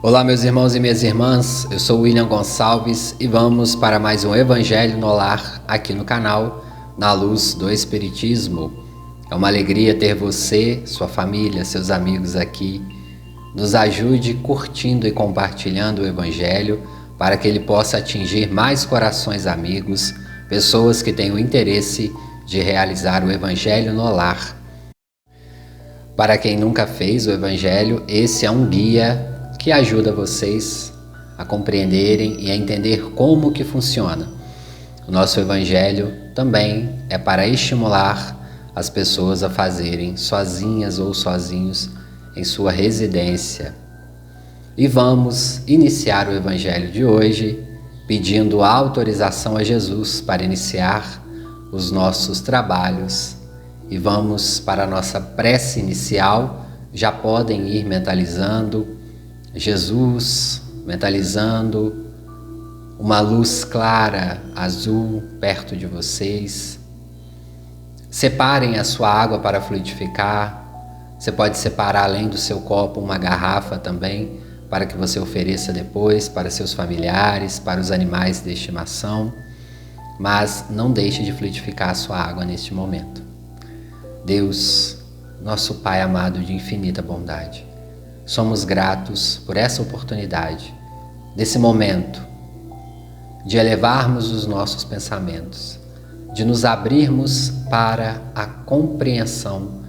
Olá, meus irmãos e minhas irmãs, eu sou William Gonçalves e vamos para mais um Evangelho no Lar aqui no canal Na Luz do Espiritismo. É uma alegria ter você, sua família, seus amigos aqui. Nos ajude curtindo e compartilhando o Evangelho para que ele possa atingir mais corações amigos, pessoas que têm o interesse de realizar o Evangelho no Lar. Para quem nunca fez o Evangelho, esse é um guia que ajuda vocês a compreenderem e a entender como que funciona. O nosso Evangelho também é para estimular as pessoas a fazerem sozinhas ou sozinhos em sua residência. E vamos iniciar o Evangelho de hoje pedindo autorização a Jesus para iniciar os nossos trabalhos. E vamos para a nossa prece inicial. Já podem ir mentalizando Jesus, mentalizando uma luz clara, azul, perto de vocês. Separem a sua água para fluidificar. Você pode separar, além do seu copo, uma garrafa também, para que você ofereça depois para seus familiares, para os animais de estimação. Mas não deixe de fluidificar a sua água neste momento. Deus, nosso Pai amado de infinita bondade, somos gratos por essa oportunidade, desse momento, de elevarmos os nossos pensamentos, de nos abrirmos para a compreensão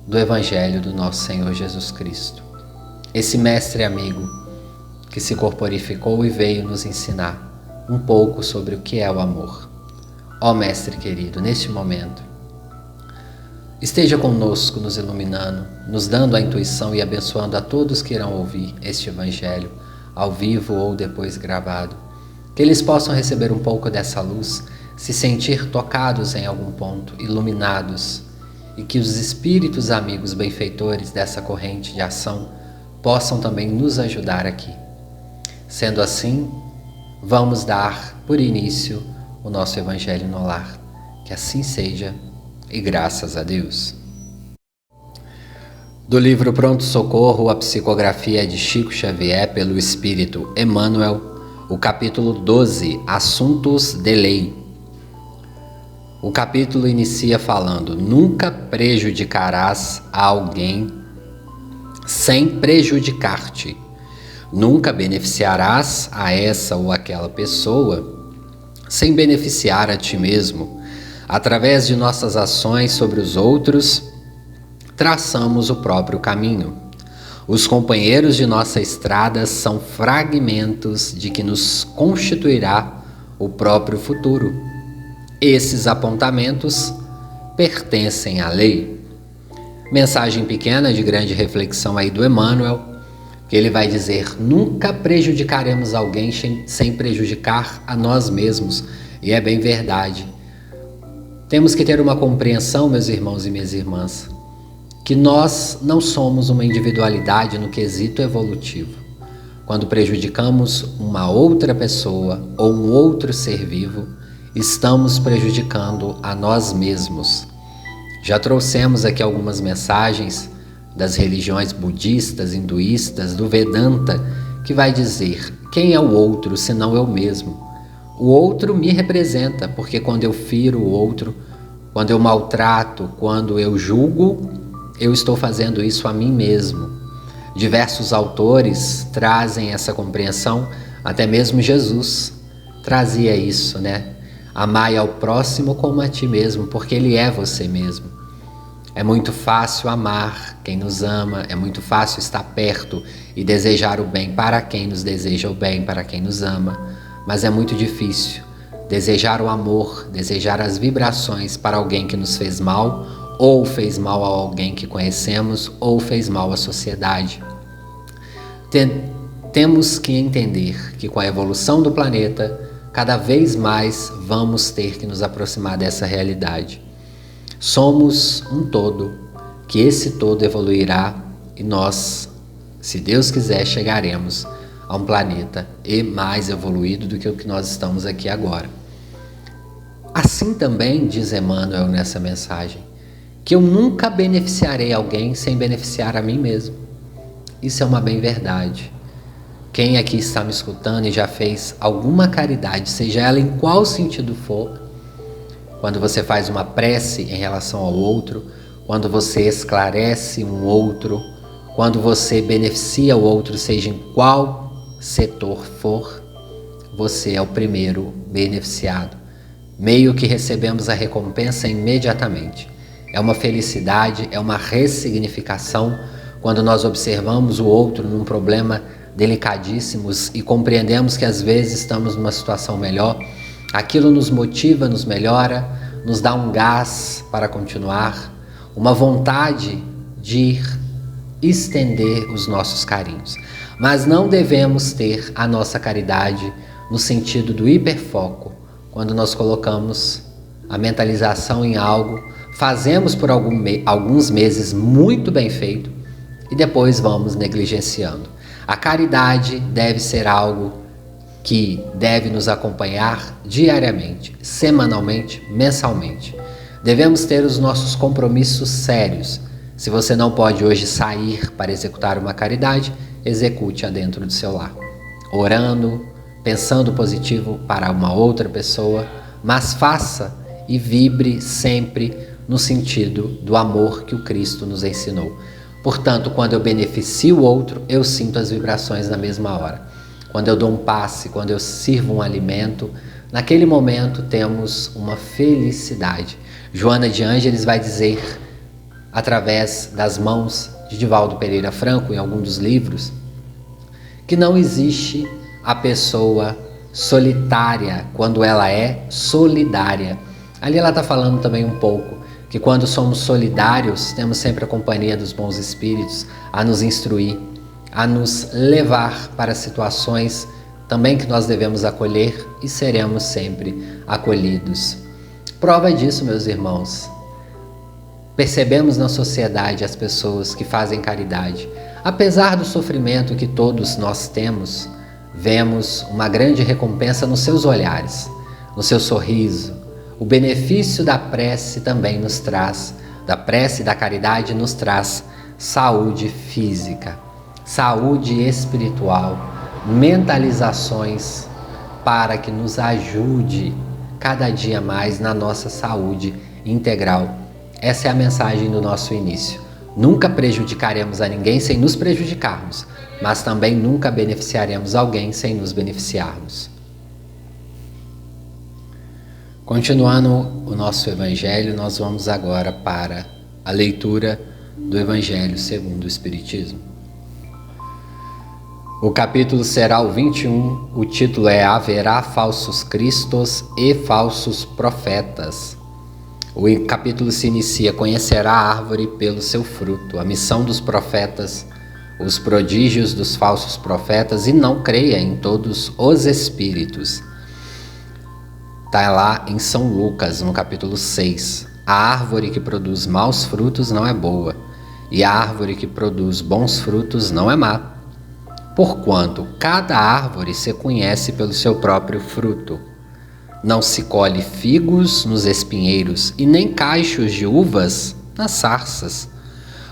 do Evangelho do nosso Senhor Jesus Cristo. Esse mestre amigo que se corporificou e veio nos ensinar um pouco sobre o que é o amor. Ó mestre querido, neste momento, esteja conosco, nos iluminando, nos dando a intuição e abençoando a todos que irão ouvir este Evangelho, ao vivo ou depois gravado. Que eles possam receber um pouco dessa luz, se sentir tocados em algum ponto, iluminados, e que os espíritos amigos benfeitores dessa corrente de ação possam também nos ajudar aqui. Sendo assim, vamos dar por início o nosso Evangelho no Lar. Que assim seja. E graças a Deus. Do livro Pronto Socorro, a psicografia de Chico Xavier pelo Espírito Emmanuel, o capítulo 12, Assuntos de Lei. O capítulo inicia falando: nunca prejudicarás a alguém sem prejudicar-te. Nunca beneficiarás a essa ou aquela pessoa sem beneficiar a ti mesmo. Através de nossas ações sobre os outros, traçamos o próprio caminho. Os companheiros de nossa estrada são fragmentos de que nos constituirá o próprio futuro. Esses apontamentos pertencem à lei. Mensagem pequena de grande reflexão aí do Emmanuel, que ele vai dizer: nunca prejudicaremos alguém sem prejudicar a nós mesmos. E é bem verdade. Temos que ter uma compreensão, meus irmãos e minhas irmãs, que nós não somos uma individualidade no quesito evolutivo. Quando prejudicamos uma outra pessoa ou um outro ser vivo, estamos prejudicando a nós mesmos. Já trouxemos aqui algumas mensagens das religiões budistas, hinduístas, do Vedanta, que vai dizer: quem é o outro senão eu mesmo? O outro me representa, porque quando eu firo o outro, quando eu maltrato, quando eu julgo, eu estou fazendo isso a mim mesmo. Diversos autores trazem essa compreensão, até mesmo Jesus trazia isso, né? Amai ao próximo como a ti mesmo, porque ele é você mesmo. É muito fácil amar quem nos ama, é muito fácil estar perto e desejar o bem para quem nos deseja o bem, para quem nos ama. Mas é muito difícil desejar o amor, desejar as vibrações para alguém que nos fez mal, ou fez mal a alguém que conhecemos, ou fez mal à sociedade. Temos que entender que com a evolução do planeta, cada vez mais vamos ter que nos aproximar dessa realidade. Somos um todo, que esse todo evoluirá e nós, se Deus quiser, chegaremos a um planeta mais evoluído do que o que nós estamos aqui agora. Assim também, diz Emmanuel nessa mensagem, que eu nunca beneficiarei alguém sem beneficiar a mim mesmo. Isso é uma bem verdade. Quem aqui está me escutando e já fez alguma caridade, seja ela em qual sentido for, quando você faz uma prece em relação ao outro, quando você esclarece um outro, quando você beneficia o outro, seja em qual setor for, você é o primeiro beneficiado. Meio que recebemos a recompensa imediatamente. É uma felicidade, é uma ressignificação quando nós observamos o outro num problema delicadíssimo e compreendemos que às vezes estamos numa situação melhor. Aquilo nos motiva, nos melhora, nos dá um gás para continuar, uma vontade de estender os nossos carinhos. Mas não devemos ter a nossa caridade no sentido do hiperfoco, quando nós colocamos a mentalização em algo, fazemos por alguns meses muito bem feito e depois vamos negligenciando. A caridade deve ser algo que deve nos acompanhar diariamente, semanalmente, mensalmente. Devemos ter os nossos compromissos sérios. Se você não pode hoje sair para executar uma caridade, execute-a dentro do seu lar, orando, pensando positivo para uma outra pessoa, mas faça e vibre sempre no sentido do amor que o Cristo nos ensinou. Portanto, quando eu beneficio o outro, eu sinto as vibrações na mesma hora. Quando eu dou um passe, quando eu sirvo um alimento, naquele momento temos uma felicidade. Joana de Ângeles vai dizer, através das mãos de Divaldo Pereira Franco, em algum dos livros, que não existe a pessoa solitária quando ela é solidária. Ali ela está falando também um pouco que quando somos solidários, temos sempre a companhia dos bons espíritos a nos instruir, a nos levar para situações também que nós devemos acolher e seremos sempre acolhidos. Prova disso, meus irmãos. Percebemos na sociedade as pessoas que fazem caridade. Apesar do sofrimento que todos nós temos, vemos uma grande recompensa nos seus olhares, no seu sorriso. O benefício da prece também nos traz, da prece e da caridade nos traz saúde física, saúde espiritual, mentalizações para que nos ajude cada dia mais na nossa saúde integral. Essa é a mensagem do nosso início. Nunca prejudicaremos a ninguém sem nos prejudicarmos, mas também nunca beneficiaremos alguém sem nos beneficiarmos. Continuando o nosso Evangelho, nós vamos agora para a leitura do Evangelho segundo o Espiritismo. O capítulo será o 21, o título é Haverá falsos cristos e falsos profetas. O capítulo se inicia: Conhecerá a árvore pelo seu fruto, a missão dos profetas, os prodígios dos falsos profetas, e não creia em todos os espíritos. Está lá em São Lucas, no capítulo 6. A árvore que produz maus frutos não é boa, e a árvore que produz bons frutos não é má. Porquanto cada árvore se conhece pelo seu próprio fruto. Não se colhe figos nos espinheiros, e nem cachos de uvas nas sarças.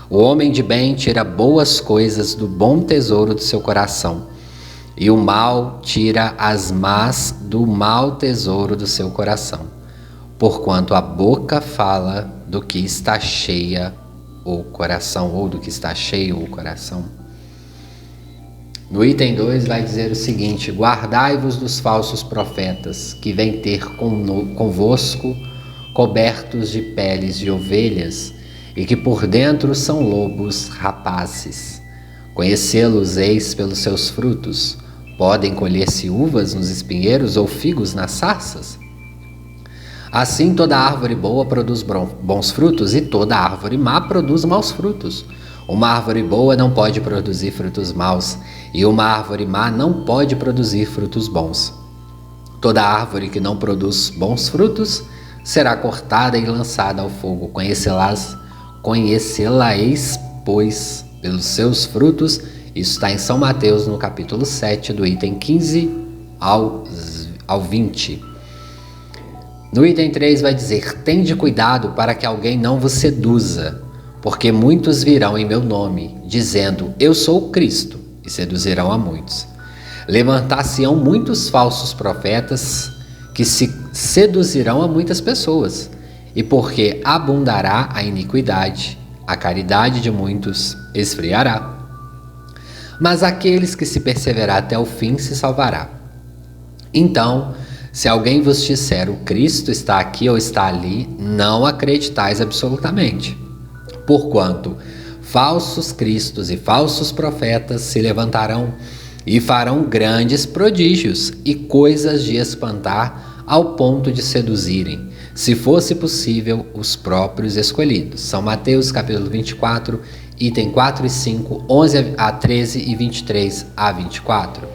O homem de bem tira boas coisas do bom tesouro do seu coração, e o mal tira as más do mau tesouro do seu coração. Porquanto a boca fala do que está cheia o coração, ou do que está cheio o coração. No item 2 vai dizer o seguinte: Guardai-vos dos falsos profetas, que vêm ter convosco cobertos de peles de ovelhas, e que por dentro são lobos rapazes. Conhecê-los eis pelos seus frutos. Podem colher-se uvas nos espinheiros ou figos nas sarças? Assim toda árvore boa produz bons frutos, e toda árvore má produz maus frutos. Uma árvore boa não pode produzir frutos maus, e uma árvore má não pode produzir frutos bons. Toda árvore que não produz bons frutos será cortada e lançada ao fogo. Conhecê-la-eis, pois, pelos seus frutos. Isso está em São Mateus, no capítulo 7, do item 15 ao 20. No item 3 vai dizer: Tende cuidado para que alguém não vos seduza, porque muitos virão em meu nome, dizendo: Eu sou o Cristo, e seduzirão a muitos. Levantar-se-ão muitos falsos profetas que se seduzirão a muitas pessoas, e porque abundará a iniquidade, a caridade de muitos esfriará. Mas aqueles que se perseverar até o fim se salvará. Então, se alguém vos disser o Cristo está aqui ou está ali, não acreditais absolutamente. Porquanto falsos cristos e falsos profetas se levantarão e farão grandes prodígios e coisas de espantar ao ponto de seduzirem, se fosse possível, os próprios escolhidos. São Mateus capítulo 24, item 4 e 5, 11 a 13 e 23 a 24.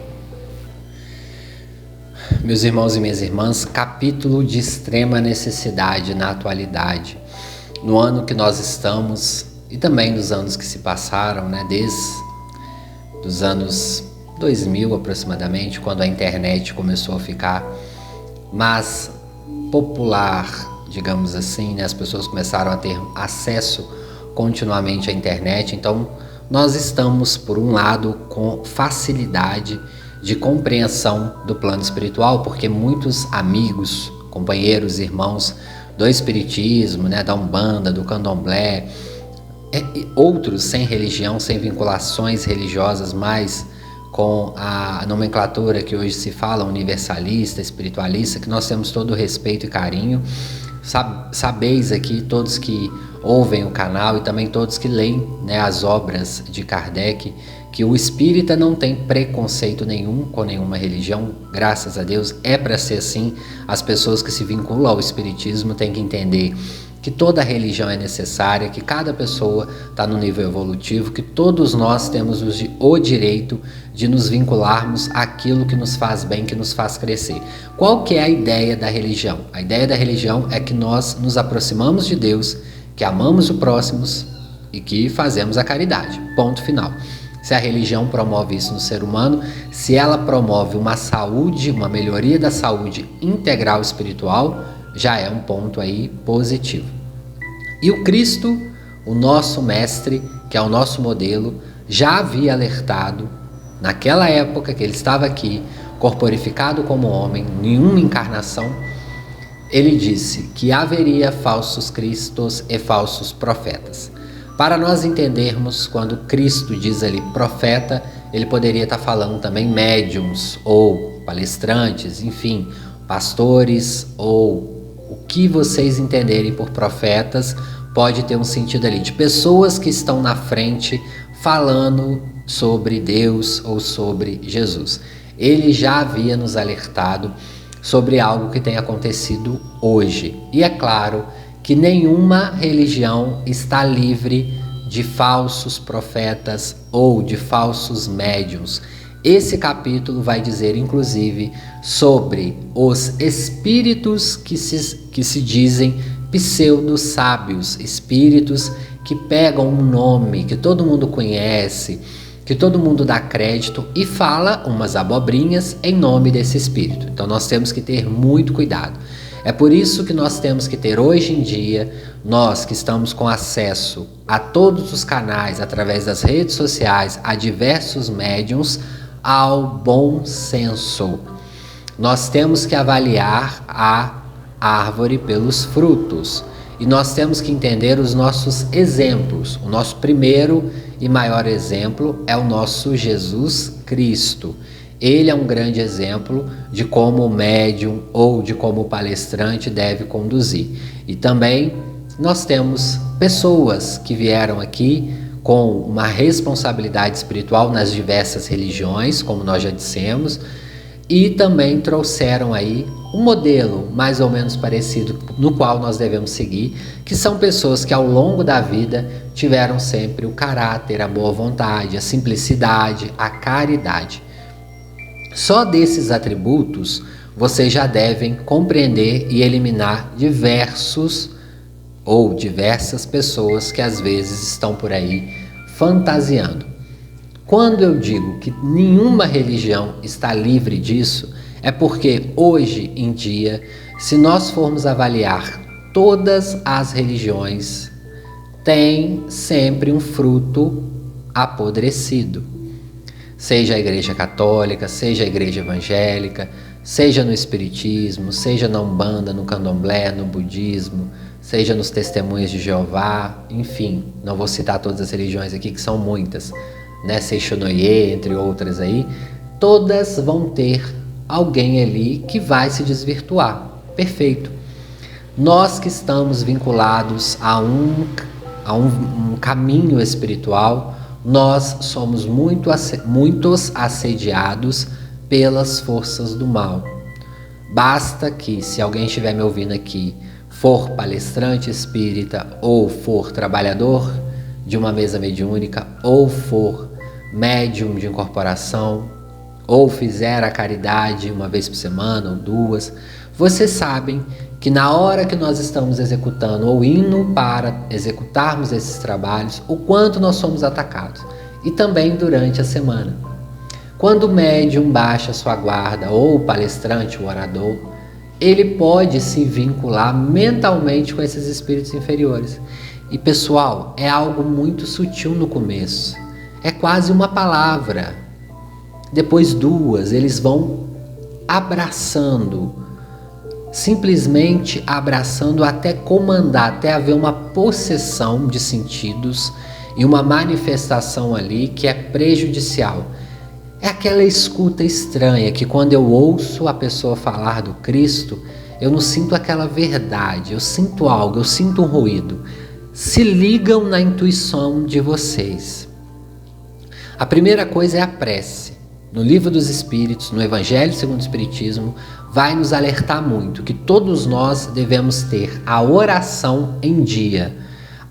Meus irmãos e minhas irmãs, capítulo de extrema necessidade na atualidade, no ano que nós estamos e também nos anos que se passaram, desde os anos 2000 aproximadamente, quando a internet começou a ficar mais popular, digamos assim, as pessoas começaram a ter acesso continuamente à internet. Então nós estamos, por um lado, com facilidade de compreensão do plano espiritual, porque muitos amigos, companheiros, irmãos do espiritismo, da Umbanda, do Candomblé, outros sem religião, sem vinculações religiosas, mas com a nomenclatura que hoje se fala, universalista, espiritualista, que nós temos todo o respeito e carinho. Sabeis aqui, todos que ouvem o canal e também todos que leem as obras de Kardec, que o espírita não tem preconceito nenhum com nenhuma religião, graças a Deus, é para ser assim. As pessoas que se vinculam ao espiritismo têm que entender que toda religião é necessária, que cada pessoa está no nível evolutivo, que todos nós temos o direito de nos vincularmos àquilo que nos faz bem, que nos faz crescer. Qual que é a ideia da religião? A ideia da religião é que nós nos aproximamos de Deus, que amamos o próximo e que fazemos a caridade. Ponto final. Se a religião promove isso no ser humano, se ela promove uma saúde, uma melhoria da saúde integral espiritual, já é um ponto aí positivo. E o Cristo, o nosso mestre, que é o nosso modelo, já havia alertado, naquela época que ele estava aqui, corporificado como homem, em uma encarnação, ele disse que haveria falsos cristos e falsos profetas. Para nós entendermos, quando Cristo diz ali profeta, ele poderia estar falando também médiuns ou palestrantes, enfim, pastores, ou o que vocês entenderem por profetas, pode ter um sentido ali de pessoas que estão na frente falando sobre Deus ou sobre Jesus. Ele já havia nos alertado sobre algo que tem acontecido hoje. E é claro que nenhuma religião está livre de falsos profetas ou de falsos médiuns. Esse capítulo vai dizer, inclusive, sobre os espíritos que se dizem pseudo-sábios, espíritos que pegam um nome que todo mundo conhece, que todo mundo dá crédito e fala umas abobrinhas em nome desse espírito. Então nós temos que ter muito cuidado. É por isso que nós temos que ter hoje em dia, nós que estamos com acesso a todos os canais, através das redes sociais, a diversos médiuns, ao bom senso. Nós temos que avaliar a árvore pelos frutos. E nós temos que entender os nossos exemplos. O nosso primeiro e maior exemplo é o nosso Jesus Cristo. Ele é um grande exemplo de como o médium ou de como o palestrante deve conduzir. E também nós temos pessoas que vieram aqui com uma responsabilidade espiritual nas diversas religiões, como nós já dissemos, e também trouxeram aí um modelo mais ou menos parecido no qual nós devemos seguir, que são pessoas que ao longo da vida tiveram sempre o caráter, a boa vontade, a simplicidade, a caridade. Só desses atributos vocês já devem compreender e eliminar diversas pessoas que às vezes estão por aí fantasiando. Quando eu digo que nenhuma religião está livre disso, é porque hoje em dia, se nós formos avaliar todas as religiões, tem sempre um fruto apodrecido. seja a Igreja Católica, seja a Igreja Evangélica, seja no Espiritismo, seja na Umbanda, no Candomblé, no Budismo, seja nos Testemunhos de Jeová, enfim, não vou citar todas as religiões aqui, que são muitas, né? Seishonoye, entre outras aí, todas vão ter alguém ali que vai se desvirtuar. Perfeito. Nós que estamos vinculados a um caminho espiritual, nós somos muitos assediados pelas forças do mal. Basta que, se alguém estiver me ouvindo aqui, for palestrante espírita, ou for trabalhador de uma mesa mediúnica, ou for médium de incorporação, ou fizer a caridade uma vez por semana ou duas, vocês sabem que na hora que nós estamos executando ou indo para executarmos esses trabalhos, o quanto nós somos atacados. E também durante a semana. Quando o médium baixa sua guarda, ou o palestrante, o orador, ele pode se vincular mentalmente com esses espíritos inferiores. E pessoal, é algo muito sutil no começo. É quase uma palavra. Depois duas, eles vão abraçando, simplesmente abraçando até comandar, até haver uma possessão de sentidos e uma manifestação ali que é prejudicial. É aquela escuta estranha que quando eu ouço a pessoa falar do Cristo, eu não sinto aquela verdade, eu sinto algo, eu sinto um ruído. Se ligam na intuição de vocês. A primeira coisa é a prece. No Livro dos Espíritos, no Evangelho segundo o Espiritismo, vai nos alertar muito que todos nós devemos ter a oração em dia,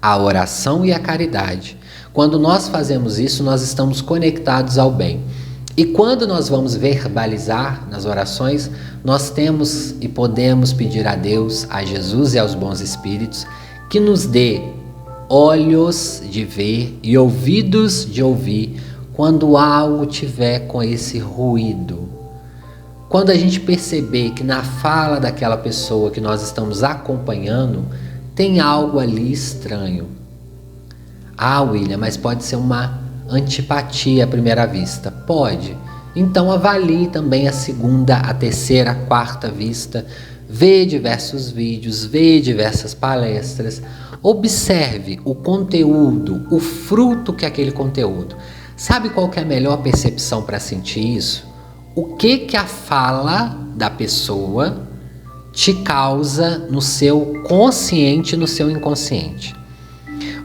a oração e a caridade. Quando nós fazemos isso, nós estamos conectados ao bem. E quando nós vamos verbalizar nas orações, nós temos e podemos pedir a Deus, a Jesus e aos bons espíritos, que nos dê olhos de ver e ouvidos de ouvir quando algo tiver com esse ruído. Quando a gente perceber que na fala daquela pessoa que nós estamos acompanhando, tem algo ali estranho. Ah, William, mas pode ser uma antipatia à primeira vista. Pode. Então avalie também a segunda, a terceira, a quarta vista. Vê diversos vídeos, vê diversas palestras. Observe o conteúdo, o fruto que é aquele conteúdo. Sabe qual que é a melhor percepção para sentir isso? O que a fala da pessoa te causa no seu consciente e no seu inconsciente.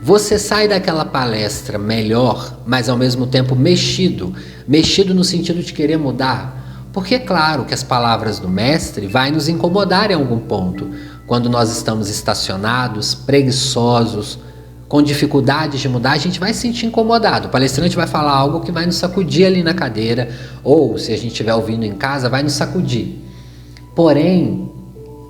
Você sai daquela palestra melhor, mas ao mesmo tempo mexido no sentido de querer mudar. Porque é claro que as palavras do mestre vai nos incomodar em algum ponto, quando nós estamos estacionados, preguiçosos, com dificuldades de mudar, a gente vai se sentir incomodado. O palestrante vai falar algo que vai nos sacudir ali na cadeira, ou se a gente estiver ouvindo em casa, vai nos sacudir. Porém,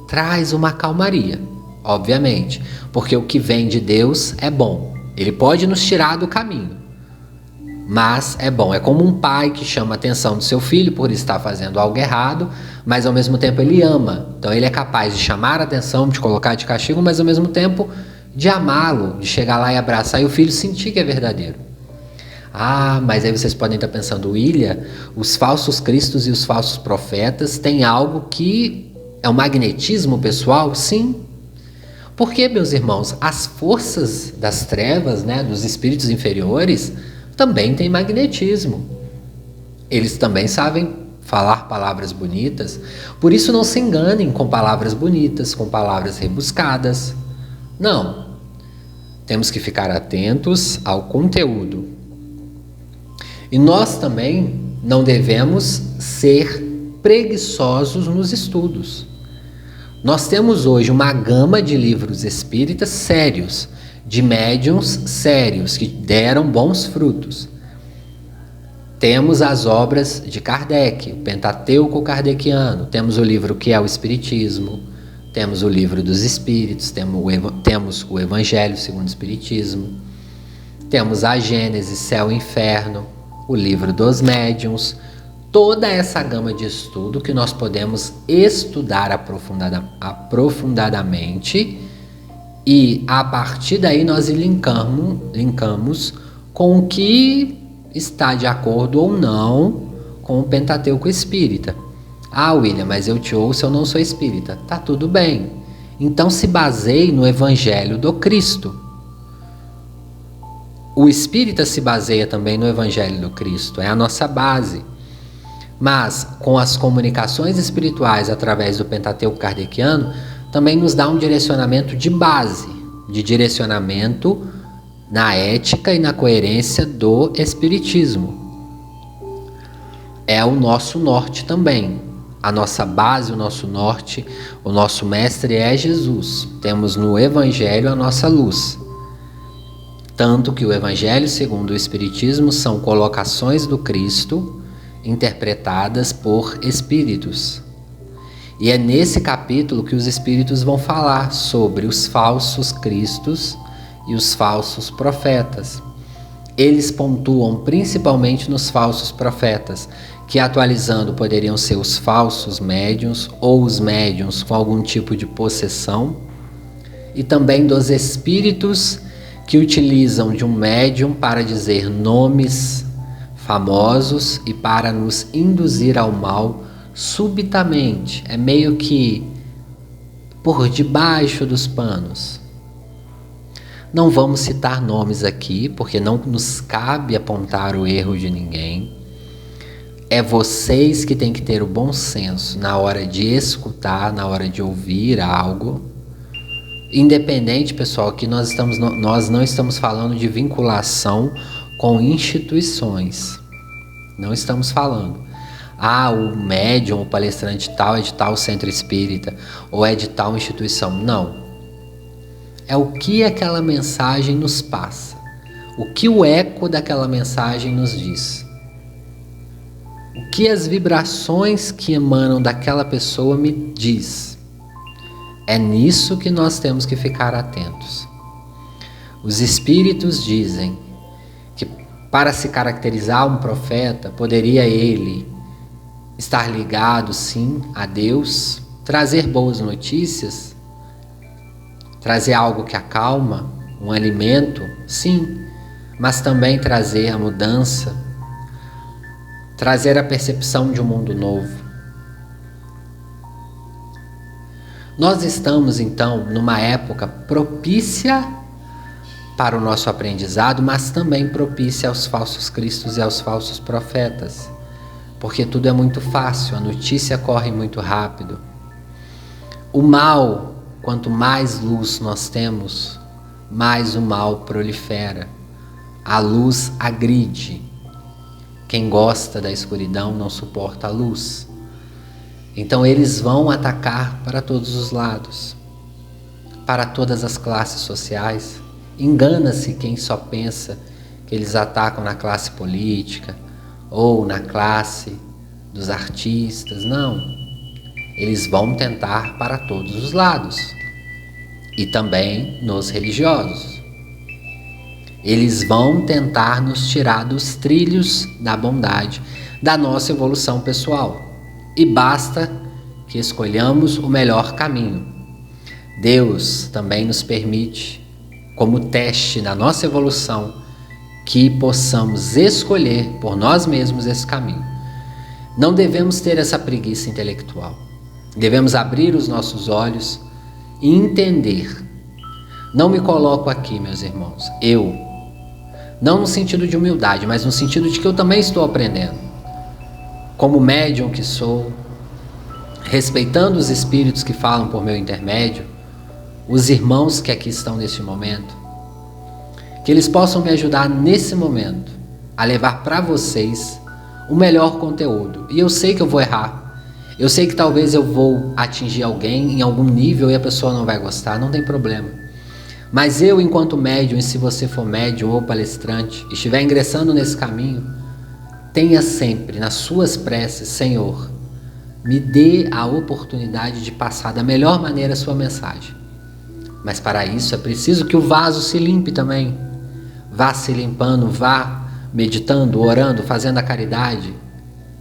traz uma calmaria, obviamente, porque o que vem de Deus é bom. Ele pode nos tirar do caminho, mas é bom. É como um pai que chama a atenção do seu filho por estar fazendo algo errado, mas ao mesmo tempo ele ama. Então ele é capaz de chamar a atenção, de colocar de castigo, mas ao mesmo tempo de amá-lo, de chegar lá e abraçar e o filho sentir que é verdadeiro. Ah, mas aí vocês podem estar pensando, William, os falsos cristos e os falsos profetas têm algo que é um magnetismo pessoal? Sim. Porque, meus irmãos, as forças das trevas, né, dos espíritos inferiores, também têm magnetismo. Eles também sabem falar palavras bonitas, por isso não se enganem com palavras bonitas, com palavras rebuscadas. Não, temos que ficar atentos ao conteúdo. E nós também não devemos ser preguiçosos nos estudos. Nós temos hoje uma gama de livros espíritas sérios, de médiuns sérios, que deram bons frutos. Temos as obras de Kardec, o Pentateuco kardeciano, temos o livro que é o Espiritismo, temos o livro dos Espíritos, temos o Evangelho segundo o Espiritismo, temos a Gênese, Céu e Inferno, o livro dos Médiuns, toda essa gama de estudo que nós podemos estudar aprofundadamente e a partir daí nós linkamos com o que está de acordo ou não com o Pentateuco espírita. Ah, William, mas eu te ouço, eu não sou espírita. Tá tudo bem. Então se baseie no Evangelho do Cristo. O espírita se baseia também no Evangelho do Cristo, é a nossa base. Mas com as comunicações espirituais através do Pentateuco kardeciano, também nos dá um direcionamento de base, de direcionamento na ética e na coerência do Espiritismo. É o nosso norte também. A nossa base, o nosso norte, o nosso mestre é Jesus. Temos no Evangelho a nossa luz. Tanto que o Evangelho segundo o Espiritismo são colocações do Cristo interpretadas por espíritos. E é nesse capítulo que os espíritos vão falar sobre os falsos cristos e os falsos profetas. Eles pontuam principalmente nos falsos profetas, que atualizando poderiam ser os falsos médiuns ou os médiuns com algum tipo de possessão, e também dos espíritos que utilizam de um médium para dizer nomes famosos e para nos induzir ao mal subitamente. É meio que por debaixo dos panos. Não vamos citar nomes aqui, porque não nos cabe apontar o erro de ninguém. É vocês que têm que ter o bom senso na hora de escutar, na hora de ouvir algo. Independente, pessoal, que nós não estamos falando de vinculação com instituições. Não estamos falando. Ah, o médium, o palestrante tal é de tal centro espírita, ou é de tal instituição. Não. É o que aquela mensagem nos passa. O que o eco daquela mensagem nos diz. O que as vibrações que emanam daquela pessoa me diz. É nisso que nós temos que ficar atentos. Os espíritos dizem que para se caracterizar um profeta, poderia ele estar ligado, sim, a Deus, trazer boas notícias, trazer algo que acalma, um alimento, sim, mas também trazer a mudança, trazer a percepção de um mundo novo. Nós estamos, então, numa época propícia para o nosso aprendizado, mas também propícia aos falsos cristos e aos falsos profetas, porque tudo é muito fácil, a notícia corre muito rápido. O mal, quanto mais luz nós temos, mais o mal prolifera. A luz agride. Quem gosta da escuridão não suporta a luz. Então eles vão atacar para todos os lados, para todas as classes sociais. Engana-se quem só pensa que eles atacam na classe política ou na classe dos artistas. Não, eles vão tentar para todos os lados e também nos religiosos. Eles vão tentar nos tirar dos trilhos da bondade, da nossa evolução pessoal. E basta que escolhamos o melhor caminho. Deus também nos permite, como teste na nossa evolução, que possamos escolher por nós mesmos esse caminho. Não devemos ter essa preguiça intelectual. Devemos abrir os nossos olhos e entender. Não me coloco aqui, meus irmãos, eu, não no sentido de humildade, mas no sentido de que eu também estou aprendendo. Como médium que sou, respeitando os espíritos que falam por meu intermédio, os irmãos que aqui estão neste momento, que eles possam me ajudar nesse momento a levar para vocês o melhor conteúdo. E eu sei que eu vou errar, eu sei que talvez eu vou atingir alguém em algum nível e a pessoa não vai gostar, não tem problema. Mas eu, enquanto médium, e se você for médium ou palestrante, estiver ingressando nesse caminho, tenha sempre nas suas preces: Senhor, me dê a oportunidade de passar da melhor maneira a sua mensagem. Mas para isso é preciso que o vaso se limpe também. Vá se limpando, vá meditando, orando, fazendo a caridade,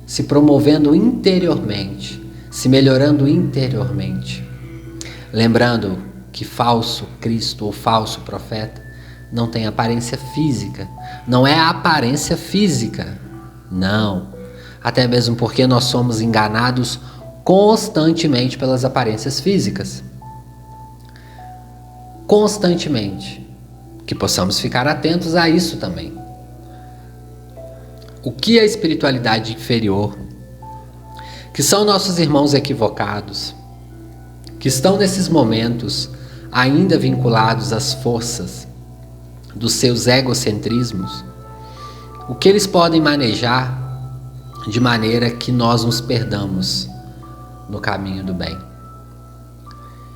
se promovendo interiormente, se melhorando interiormente. Lembrando que falso Cristo ou falso profeta não tem aparência física. Não é a aparência física, não. Até mesmo porque nós somos enganados constantemente pelas aparências físicas. Constantemente. Que possamos ficar atentos a isso também. O que é a espiritualidade inferior? Que são nossos irmãos equivocados, que estão nesses momentos ainda vinculados às forças dos seus egocentrismos, o que eles podem manejar de maneira que nós nos perdamos no caminho do bem.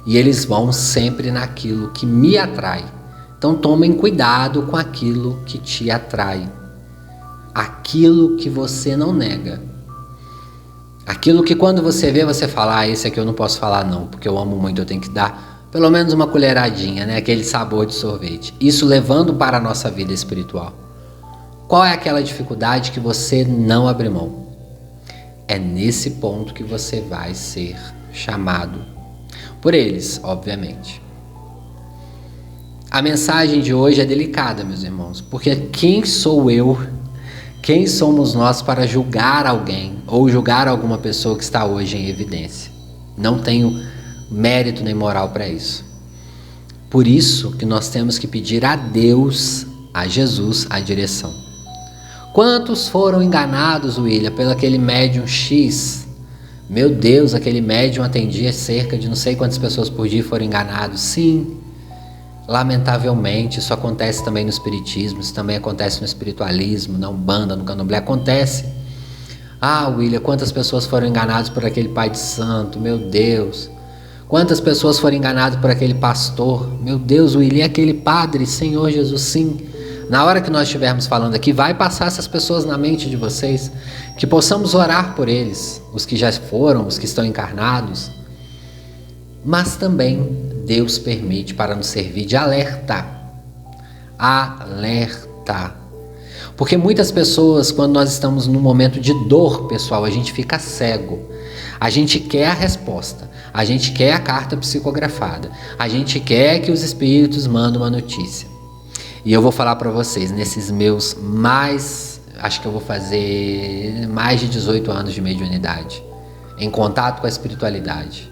E eles vão sempre naquilo que me atrai. Então tomem cuidado com aquilo que te atrai. Aquilo que você não nega. Aquilo que quando você vê, você fala, esse aqui eu não posso falar não, porque eu amo muito, eu tenho que dar pelo menos uma colheradinha, né? Aquele sabor de sorvete. Isso levando para a nossa vida espiritual. Qual é aquela dificuldade que você não abre mão? É nesse ponto que você vai ser chamado por eles, obviamente. A mensagem de hoje é delicada, meus irmãos, porque quem sou eu, quem somos nós para julgar alguém ou julgar alguma pessoa que está hoje em evidência? Não tenho mérito nem moral para isso. Por isso que nós temos que pedir a Deus, a Jesus, a direção. Quantos foram enganados, William, pelo aquele médium X? Meu Deus, aquele médium atendia cerca de não sei quantas pessoas por dia, foram enganados. Sim, lamentavelmente, isso acontece também no espiritismo, isso também acontece no espiritualismo, na Umbanda, no Candomblé, acontece. William, quantas pessoas foram enganadas por aquele pai de santo, meu Deus. Quantas pessoas foram enganadas por aquele pastor, meu Deus, William, aquele padre, Senhor Jesus, sim. Na hora que nós estivermos falando aqui, vai passar essas pessoas na mente de vocês, que possamos orar por eles, os que já foram, os que estão encarnados. Mas também Deus permite para nos servir de alerta. Alerta. Porque muitas pessoas, quando nós estamos num momento de dor, pessoal, a gente fica cego. A gente quer a resposta. A gente quer a carta psicografada. A gente quer que os espíritos mandem uma notícia. E eu vou falar para vocês, nesses meus acho que eu vou fazer mais de 18 anos de mediunidade, em contato com a espiritualidade.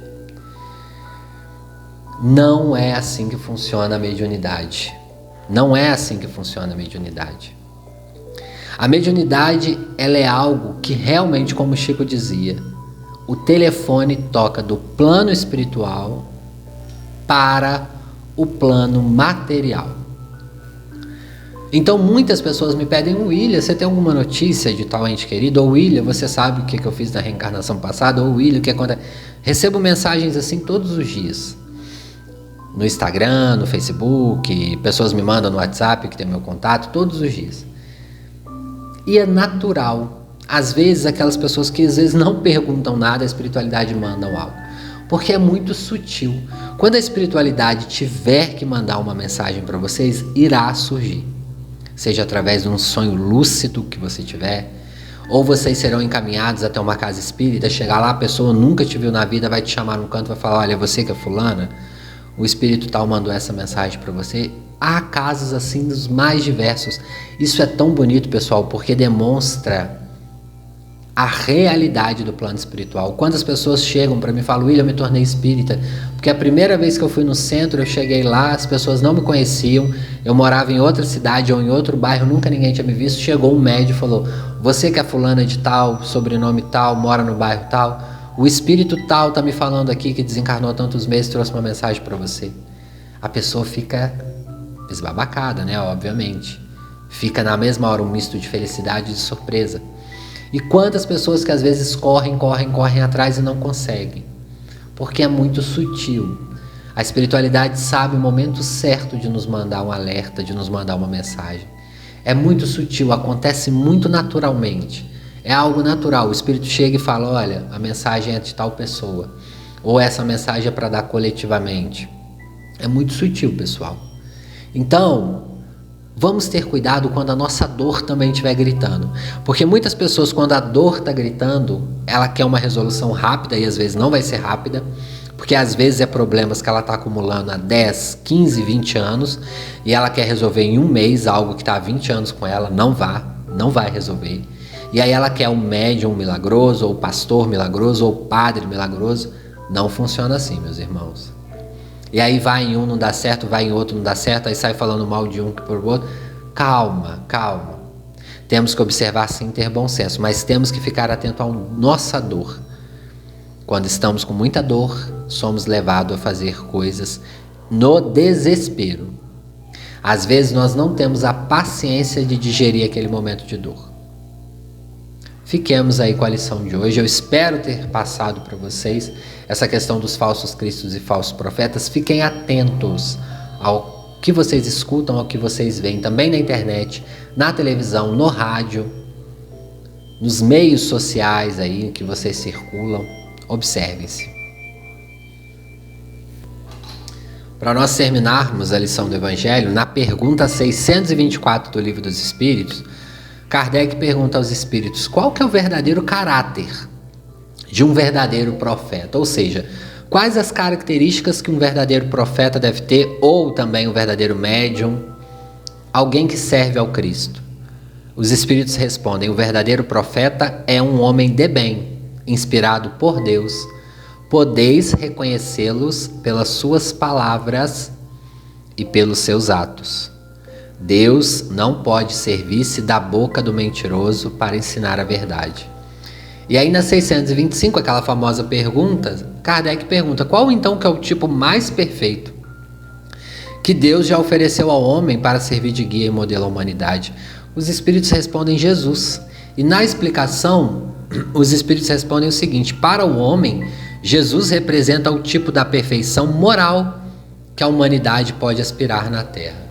Não é assim que funciona a mediunidade. Não é assim que funciona a mediunidade. A mediunidade, ela é algo que realmente, como o Chico dizia, o telefone toca do plano espiritual para o plano material. Então muitas pessoas me pedem, William, você tem alguma notícia de tal ente querido? Ou William, você sabe o que eu fiz na reencarnação passada? Ou William, o que acontece? Recebo mensagens assim todos os dias. No Instagram, no Facebook, pessoas me mandam no WhatsApp, que tem meu contato, todos os dias. E é natural. Às vezes, aquelas pessoas que às vezes não perguntam nada, a espiritualidade mandam algo. Porque é muito sutil. Quando a espiritualidade tiver que mandar uma mensagem para vocês, irá surgir. Seja através de um sonho lúcido que você tiver, ou vocês serão encaminhados até uma casa espírita, chegar lá, a pessoa nunca te viu na vida, vai te chamar num canto e vai falar, olha, você que é fulana, o espírito tal mandou essa mensagem para você. Há casos assim dos mais diversos. Isso é tão bonito, pessoal, porque demonstra a realidade do plano espiritual. Quantas pessoas chegam para mim e falam, William, eu me tornei espírita, porque a primeira vez que eu fui no centro, eu cheguei lá, as pessoas não me conheciam, eu morava em outra cidade ou em outro bairro, nunca ninguém tinha me visto, chegou um médium e falou, você que é fulana de tal, sobrenome tal, mora no bairro tal, o espírito tal tá me falando aqui que desencarnou há tantos meses, trouxe uma mensagem para você. A pessoa fica esbabacada, né, obviamente. Fica na mesma hora um misto de felicidade e de surpresa. E quantas pessoas que às vezes correm atrás e não conseguem. Porque é muito sutil. A espiritualidade sabe o momento certo de nos mandar um alerta, de nos mandar uma mensagem. É muito sutil, acontece muito naturalmente. É algo natural. O espírito chega e fala, olha, a mensagem é de tal pessoa. Ou essa mensagem é para dar coletivamente. É muito sutil, pessoal. Então, vamos ter cuidado quando a nossa dor também estiver gritando. Porque muitas pessoas, quando a dor está gritando, ela quer uma resolução rápida e às vezes não vai ser rápida, Porque às vezes é problemas que ela está acumulando há 10, 15, 20 anos e ela quer resolver em um mês algo que está há 20 anos com ela, não vai resolver. E aí ela quer um médium milagroso, ou pastor milagroso, ou padre milagroso. Não funciona assim, meus irmãos. E aí vai em um, não dá certo, vai em outro, não dá certo, aí sai falando mal de um por outro. Calma, calma. Temos que observar sim, ter bom senso, mas temos que ficar atento à nossa dor. Quando estamos com muita dor, somos levados a fazer coisas no desespero. Às vezes nós não temos a paciência de digerir aquele momento de dor. Fiquemos aí com a lição de hoje. Eu espero ter passado para vocês essa questão dos falsos cristos e falsos profetas. Fiquem atentos ao que vocês escutam, ao que vocês veem também na internet, na televisão, no rádio, nos meios sociais aí que vocês circulam. Observem-se. Para nós terminarmos a lição do Evangelho, na pergunta 624 do Livro dos Espíritos, Kardec pergunta aos espíritos qual que é o verdadeiro caráter de um verdadeiro profeta, ou seja, quais as características que um verdadeiro profeta deve ter, ou também um verdadeiro médium, alguém que serve ao Cristo. Os espíritos respondem: o verdadeiro profeta é um homem de bem, inspirado por Deus. Podeis reconhecê-los pelas suas palavras e pelos seus atos. Deus não pode servir-se da boca do mentiroso para ensinar a verdade. E aí na 625, aquela famosa pergunta, Kardec pergunta: qual então que é o tipo mais perfeito que Deus já ofereceu ao homem para servir de guia e modelo à humanidade? Os espíritos respondem: Jesus. E na explicação, os espíritos respondem o seguinte: para o homem, Jesus representa o tipo da perfeição moral que a humanidade pode aspirar na Terra.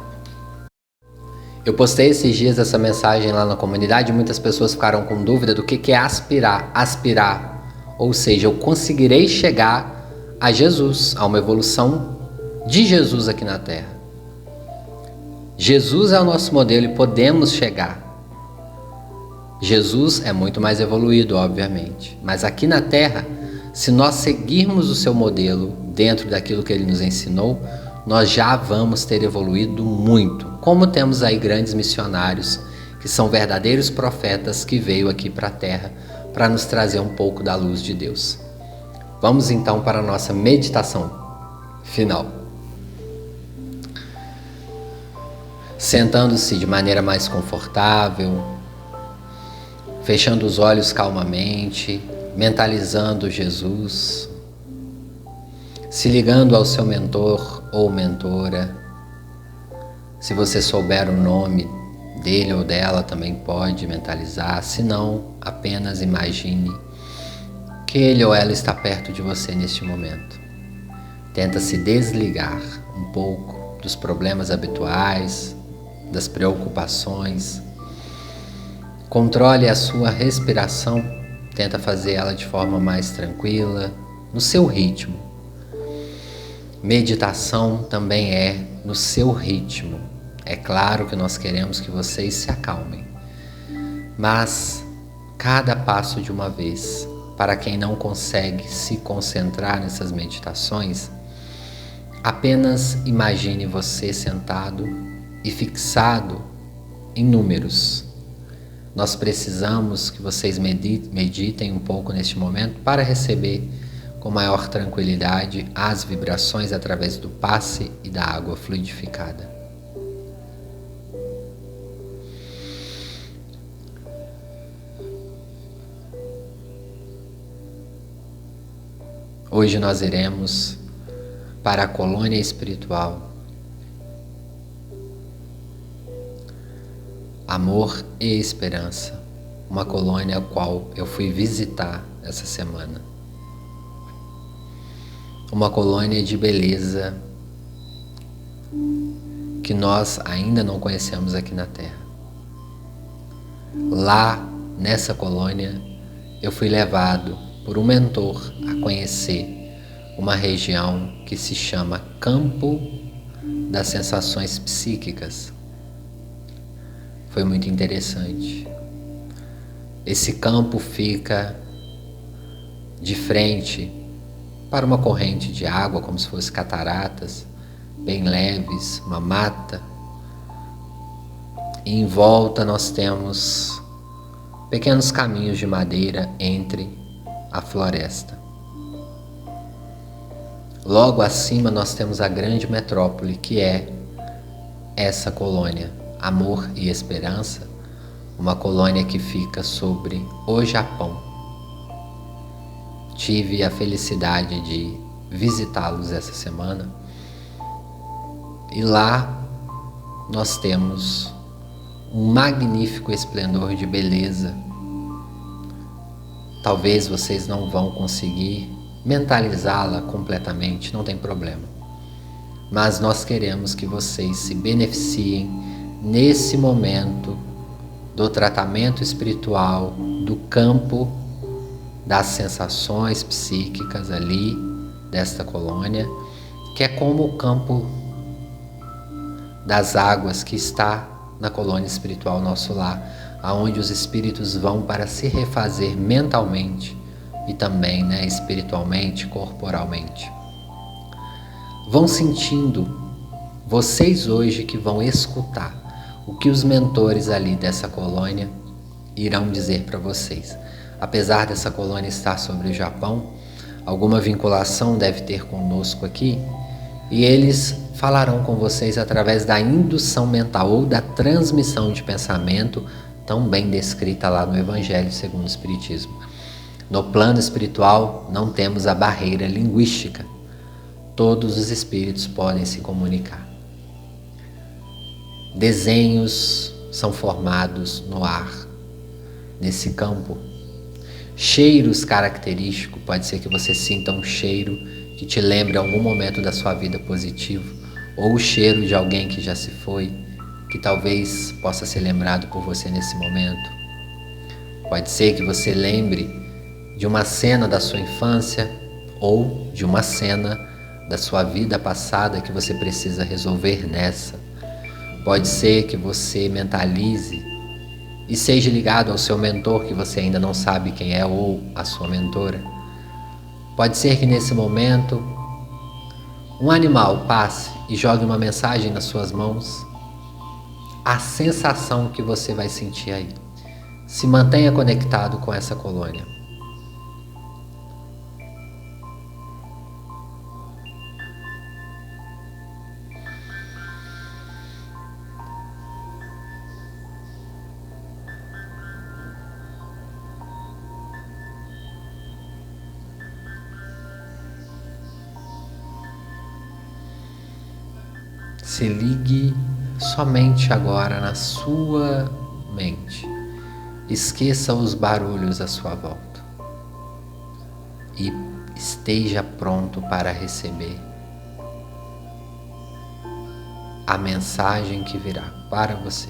Eu postei esses dias essa mensagem lá na comunidade e muitas pessoas ficaram com dúvida do que é aspirar. Aspirar, ou seja, eu conseguirei chegar a Jesus, a uma evolução de Jesus aqui na Terra. Jesus é o nosso modelo e podemos chegar. Jesus é muito mais evoluído, obviamente, mas aqui na Terra, se nós seguirmos o seu modelo dentro daquilo que ele nos ensinou, nós já vamos ter evoluído muito. Como temos aí grandes missionários, que são verdadeiros profetas que veio aqui para a Terra para nos trazer um pouco da luz de Deus. Vamos então para a nossa meditação final. Sentando-se de maneira mais confortável, fechando os olhos calmamente, mentalizando Jesus, se ligando ao seu mentor ou mentora. Se você souber o nome dele ou dela, também pode mentalizar. Se não, apenas imagine que ele ou ela está perto de você neste momento. Tenta se desligar um pouco dos problemas habituais, das preocupações. Controle a sua respiração. Tenta fazer ela de forma mais tranquila, no seu ritmo. Meditação também é no seu ritmo. É claro que nós queremos que vocês se acalmem, mas cada passo de uma vez. Para quem não consegue se concentrar nessas meditações, apenas imagine você sentado e fixado em números. Nós precisamos que vocês meditem um pouco neste momento para receber com maior tranquilidade as vibrações através do passe e da água fluidificada. Hoje nós iremos para a colônia espiritual Amor e Esperança, uma colônia a qual eu fui visitar essa semana. Uma colônia de beleza que nós ainda não conhecemos aqui na Terra. Lá, nessa colônia, eu fui levado por um mentor a conhecer uma região que se chama Campo das Sensações Psíquicas. Foi muito interessante. Esse campo fica de frente para uma corrente de água, como se fosse cataratas, bem leves, uma mata. E em volta nós temos pequenos caminhos de madeira entre a floresta. Logo acima nós temos a grande metrópole, que é essa colônia, Amor e Esperança, uma colônia que fica sobre o Japão. Tive a felicidade de visitá-los essa semana e lá nós temos um magnífico esplendor de beleza. Talvez vocês não vão conseguir mentalizá-la completamente, não tem problema. Mas nós queremos que vocês se beneficiem nesse momento do tratamento espiritual, do campo das sensações psíquicas ali desta colônia, que é como o campo das águas que está na colônia espiritual Nosso Lar, aonde os espíritos vão para se refazer mentalmente e também, espiritualmente, corporalmente. Vão sentindo, vocês hoje que vão escutar o que os mentores ali dessa colônia irão dizer para vocês. Apesar dessa colônia estar sobre o Japão, alguma vinculação deve ter conosco aqui, e eles falarão com vocês através da indução mental ou da transmissão de pensamento, tão bem descrita lá no Evangelho segundo o Espiritismo. No plano espiritual não temos a barreira linguística. Todos os espíritos podem se comunicar. Desenhos são formados no ar, nesse campo. Cheiros característicos, pode ser que você sinta um cheiro que te lembre algum momento da sua vida positivo, ou o cheiro de alguém que já se foi, que talvez possa ser lembrado por você nesse momento. Pode ser que você lembre de uma cena da sua infância ou de uma cena da sua vida passada que você precisa resolver nessa. Pode ser que você mentalize e seja ligado ao seu mentor que você ainda não sabe quem é, ou a sua mentora. Pode ser que nesse momento um animal passe e jogue uma mensagem nas suas mãos. A sensação que você vai sentir aí. Se mantenha conectado com essa colônia. Se ligue somente agora na sua mente. Esqueça os barulhos à sua volta e esteja pronto para receber a mensagem que virá para você.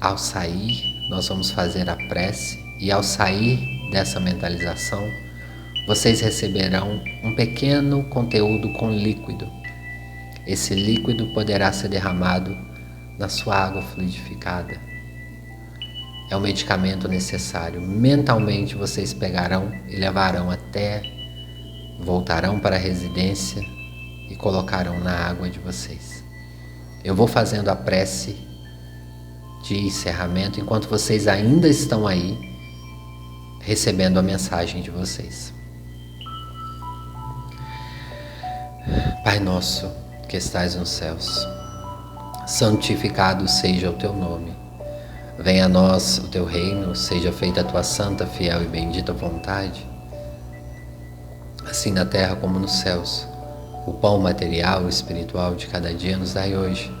Ao sair, nós vamos fazer a prece e ao sair dessa mentalização, vocês receberão um pequeno conteúdo com líquido. Esse líquido poderá ser derramado na sua água fluidificada. É um medicamento necessário. Mentalmente vocês pegarão e levarão voltarão para a residência e colocarão na água de vocês. Eu vou fazendo a prece de encerramento enquanto vocês ainda estão aí recebendo a mensagem de vocês. Pai nosso que estais nos céus, santificado seja o teu nome. Venha a nós o teu reino, seja feita a tua santa, fiel e bendita vontade, assim na terra como nos céus. O pão material e espiritual de cada dia nos dai hoje.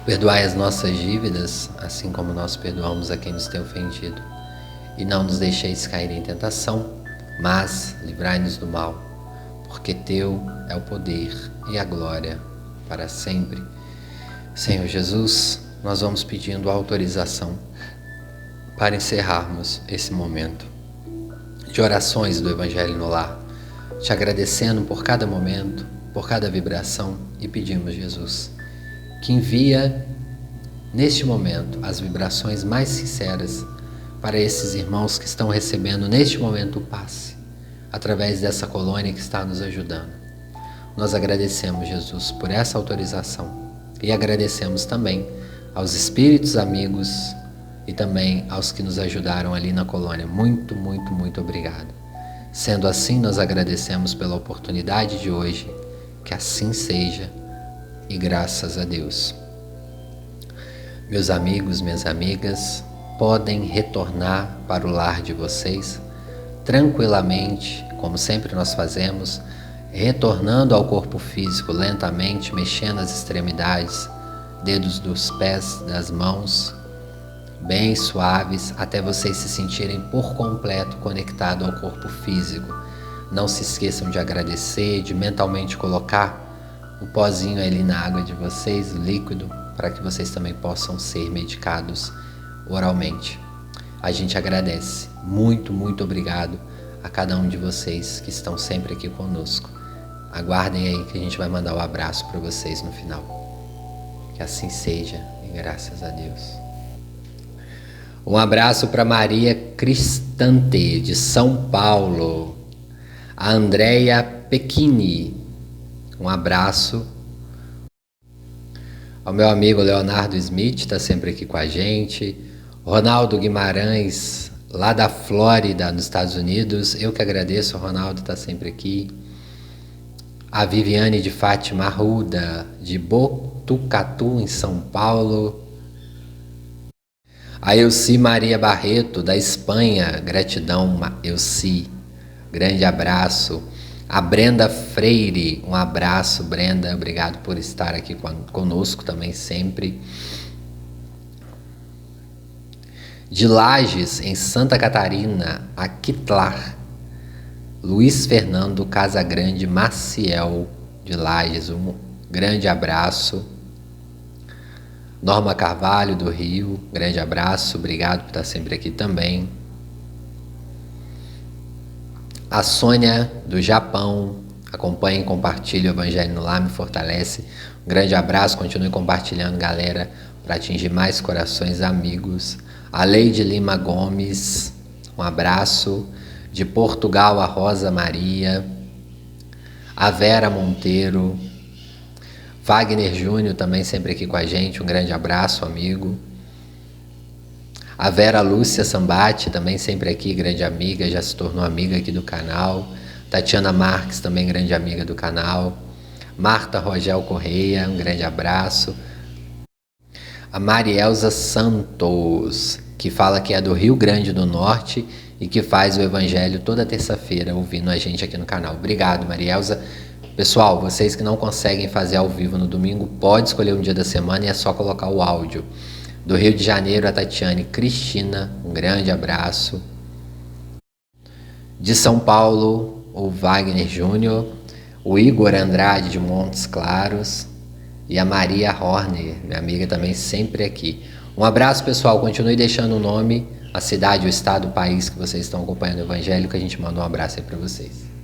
Perdoai as nossas dívidas, assim como nós perdoamos a quem nos tem ofendido. E não nos deixeis cair em tentação, mas livrai-nos do mal, porque teu é o poder e a glória para sempre. Senhor Jesus, nós vamos pedindo autorização para encerrarmos esse momento de orações do Evangelho no Lar, te agradecendo por cada momento, por cada vibração e pedimos, Jesus, que envia neste momento as vibrações mais sinceras para esses irmãos que estão recebendo neste momento o passe, através dessa colônia que está nos ajudando. Nós agradecemos, Jesus, por essa autorização e agradecemos também aos espíritos amigos e também aos que nos ajudaram ali na colônia. Muito, muito, muito obrigado. Sendo assim, nós agradecemos pela oportunidade de hoje, que assim seja e graças a Deus. Meus amigos, minhas amigas, podem retornar para o lar de vocês tranquilamente, como sempre nós fazemos, retornando ao corpo físico lentamente, mexendo as extremidades, dedos dos pés, das mãos, bem suaves, até vocês se sentirem por completo conectados ao corpo físico. Não se esqueçam de agradecer, de mentalmente colocar o pozinho ali na água de vocês, o líquido, para que vocês também possam ser medicados oralmente. A gente agradece. Muito, muito obrigado a cada um de vocês que estão sempre aqui conosco. Aguardem aí que a gente vai mandar o abraço para vocês no final. Que assim seja e graças a Deus. Um abraço para Maria Cristante, de São Paulo. A Andréia Pecchini. Um abraço. Ao meu amigo Leonardo Smith, está sempre aqui com a gente. Ronaldo Guimarães, lá da Flórida, nos Estados Unidos. Eu que agradeço, o Ronaldo está sempre aqui. A Viviane de Fátima Arruda, de Botucatu, em São Paulo. A Elci Maria Barreto, da Espanha. Gratidão, Elci. Grande abraço. A Brenda Freire, um abraço, Brenda. Obrigado por estar aqui conosco também sempre. De Lages, em Santa Catarina, a Quitlar. Luiz Fernando Casagrande Maciel, de Lages, um grande abraço. Norma Carvalho, do Rio, grande abraço, obrigado por estar sempre aqui também. A Sônia, do Japão, acompanhe e compartilhe o Evangelho no Lar, me fortalece. Um grande abraço, continue compartilhando, galera, para atingir mais corações amigos. A Leide Lima Gomes, um abraço. De Portugal, a Rosa Maria. A Vera Monteiro. Wagner Júnior também sempre aqui com a gente, um grande abraço, amigo. A Vera Lúcia Sambati também sempre aqui, grande amiga, já se tornou amiga aqui do canal. Tatiana Marques também grande amiga do canal. Marta Rogel Correia, um grande abraço. A Marielza Santos, que fala que é do Rio Grande do Norte e que faz o Evangelho toda terça-feira ouvindo a gente aqui no canal. Obrigado, Marielza. Pessoal, vocês que não conseguem fazer ao vivo no domingo, pode escolher um dia da semana e é só colocar o áudio. Do Rio de Janeiro, a Tatiane Cristina, um grande abraço. De São Paulo, o Wagner Júnior, o Igor Andrade de Montes Claros e a Maria Horner, minha amiga também sempre aqui. Um abraço, pessoal, continue deixando o nome, a cidade, o estado, o país que vocês estão acompanhando o Evangelho, que a gente manda um abraço aí para vocês.